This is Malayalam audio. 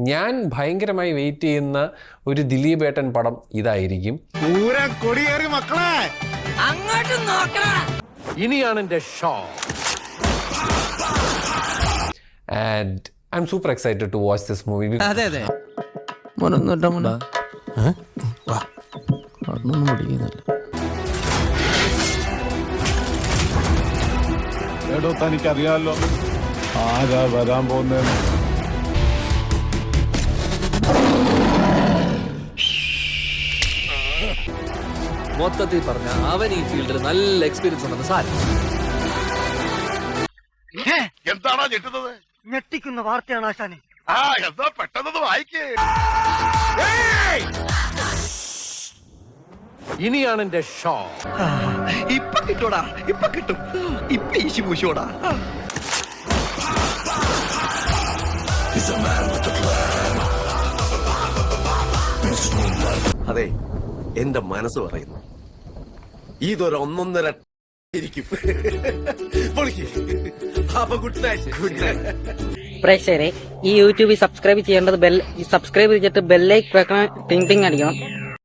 ഞാൻ ഭയങ്കരമായി വെയിറ്റ് ചെയ്യുന്ന ഒരു ദിലീപ് ഏട്ടൻ പടം ഇതായിരിക്കും. ഇനിയാണ് എന്റെ show. And I'm super excited to watch this movie. അതെ അതെ എടോ തനിക്കറിയാലോ ആരാ വരാൻ പോകുന്നതെന്ന്. മൊത്തത്തിൽ പറഞ്ഞ അവൻ ഈ ഫീൽഡിൽ നല്ല എക്സ്പീരിയൻസ് ഉണ്ടെന്ന് സാരം. എന്താണോ ഞെട്ടുന്നത്? ഞെട്ടിക്കുന്ന വാർത്തയാണ് ആശാനെ. ആ എന്താ പെട്ടെന്ന് വായിക്കേ. ഇനിയാണ് എന്റെ ഷോ. ഇപ്പൊ കിട്ടൂടാ, ഇപ്പൊ കിട്ടും, ഇപ്പൊ ഈശി പൂശോടാ. അതെ, എന്റെ മനസ്സ് പറയുന്നു ഇതൊരു ഒന്നൊന്നര ഇരിക്കും. അപ്പൊ ഗുഡ് നൈറ്റ്. Good night. പ്രേക്ഷകരെ, ഈ യൂട്യൂബിൽ സബ്സ്ക്രൈബ് ചെയ്യേണ്ടത് സബ്സ്ക്രൈബ് ചെയ്തിട്ട് ബെല്ലൈക്ക് വെക്കണം, ടിങ് ടിങ് അടിക്കണം.